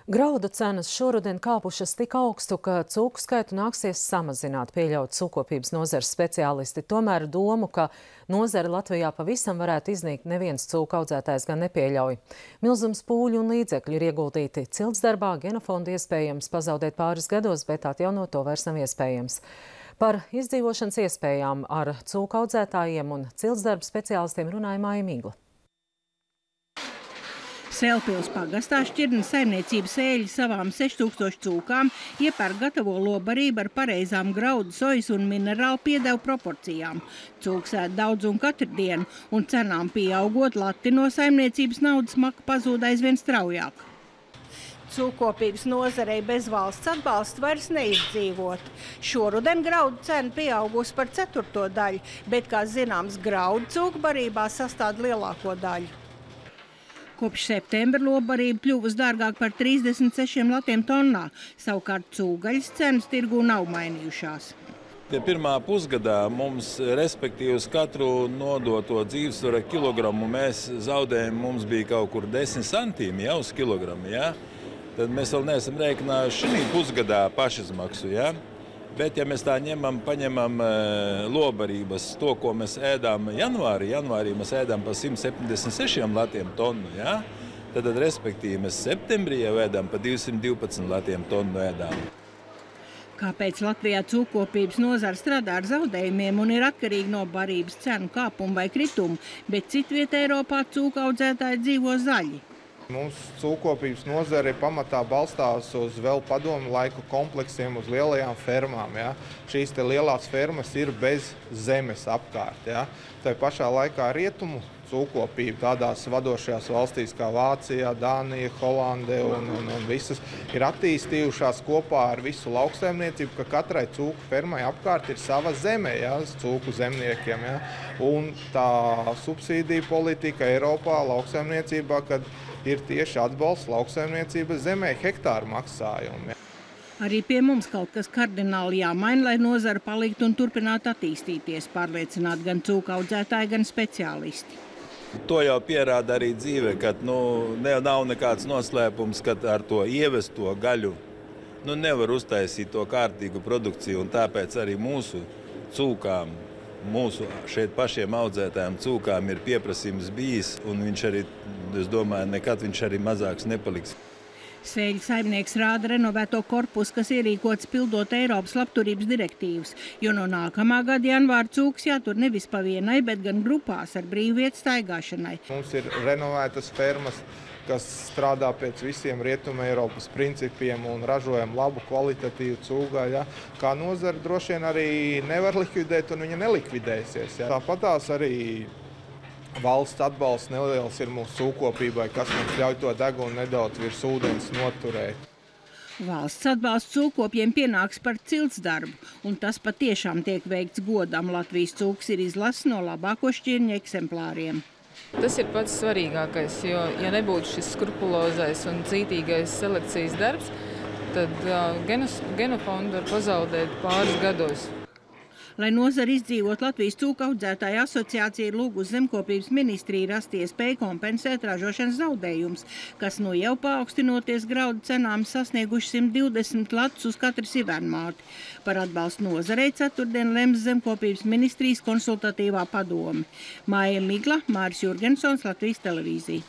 Graudu cenas šoruden kāpušas tik augstu, ka cūku skaitu nāksies samazināt, pieļaut cūkopības nozares speciālisti. Tomēr domu, ka nozare Latvijā pavisam varētu iznīkt, neviens cūku audzētājs gan nepieļauj. Milzums pūļu un līdzekļu ir ieguldīti ciltsdarbā, genofondu iespējams pazaudēt pāris gados, bet atjaunot to vairs nav iespējams. Par izdzīvošanas iespējām ar cūku audzētājiem un ciltsdarba speciālistiem runāja Māja Migla. Sēlpils pagastā Šķirnes saimniecības ēļi savām 6000 cūkām iepērk gatavo lobarību ar pareizām graudu, sojas un minerālu piedevu proporcijām. Cūks ēd daudz un katru dienu, un cenām pieaugot, lati no saimniecības naudas maka pazūd aizvien straujāk. Cūkopības nozarei bez valsts atbalsta vairs neizdzīvot. Šoruden graudu cena pieaugusi par 1/4 daļu, bet, kā zināms, graudu cūkbarībā sastāv lielāko daļu. Kopš septembra lobarība kļuvusi dārgāk par 36 latiem tonnā, savukārt cūgaļas cenas tirgū nav mainījušās. Pie pirmā pusgadā mums, respektīvi, uz katru nodoto dzīvesvara kilogramu mēs zaudējumi mums bija kaut kur 10 centīmi uz kilogramu. Ja? Tad mēs vēl neesam rēķinājuši šī pusgadā pašizmaksu. Ja? Bet, ja mēs tā paņemam lobarības, to, ko mēs ēdām janvārī mēs ēdām pa 176 latiem tonu, ja? Tad, respektīvi, mēs septembrī jau ēdām pa 212 latiem tonu ēdām. Kāpēc Latvijā cūkopības nozara strādā ar zaudējumiem un ir atkarīgi no barības cenu kāpuma vai krituma, bet citvietā Eiropā cūku audzētāji dzīvo zaļi? Mums cūkopības nozare pamatā balstās uz vēl padomu laiku kompleksiem, uz lielajām fermām. Ja? Šīs te lielās fermas ir bez zemes apkārt. Ja? Tā pašā laikā rietumu cūkopība tādās vadošajās valstīs kā Vācija, Dānija, Holande un visas ir attīstījušās kopā ar visu lauksaimniecību, ka katrai cūku fermai apkārt ir sava zeme, ja, cūku zemniekiem. Ja. Un tā subsīdija politika Eiropā lauksaimniecībā, kad ir tieši atbalsts lauksaimniecības zemē hektāru maksājumi. Ja. Arī pie mums kaut kas kardināli jāmaina, lai nozara paliktu un turpinātu attīstīties, pārliecināt gan cūku audzētāji, gan speciālisti. To jau pierāda arī dzīve, ka nav nekāds noslēpums, ka ar to ievesto gaļu nevar uztaisīt to kārtīgu produkciju, un tāpēc arī mūsu cūkām, mūsu šeit pašiem audzētājiem cūkām ir pieprasījums bijis, un viņš arī, es domāju, nekad viņš arī mazāks nepaliks. Sēļu saimnieks rāda renovēto korpusu, kas ierīkots pildot Eiropas labturības direktīvas, jo no nākamā gada janvāra cūks jātur nevis pa vienai, bet gan grupās ar brīvvietu staigāšanai. Mums ir renovētas fermas, kas strādā pēc visiem Rietuma Eiropas principiem un ražojam labu kvalitatīvu cūgaļu. Ja? Kā nozara droši vien arī nevar likvidēt un viņa nelikvidēsies. Ja? Tāpatās arī valsts atbalsts neliels ir mūsu cūkopībai, kas mums ļauj to degunu nedaudz virs ūdens noturēt. Valsts atbalsts cūkopiem pienāks par ciltsdarbu, un tas patiešām tiek veikts godam. Latvijas cūks ir izlases no labāko šķirņu eksemplāriem. Tas ir pats svarīgākais, jo, ja nebūtu šis skrupulozais un cītīgais selekcijas darbs, tad genofondu var pazaudēt pāris gados. Lai nozari izdzīvot, Latvijas cūku audzētāju asociācija ir lūgusi zemkopības ministriju rast iespēju kompensēt ražošanas zaudējumus, kas jau paaugstinoties graudu cenām sasnieguši 120 latus uz katru sivernmāti. Par atbalstu nozarei ceturtdien lems zemkopības ministrijas konsultatīvā padome. Māja Migla, Māris Jurgensons, Latvijas televīzija.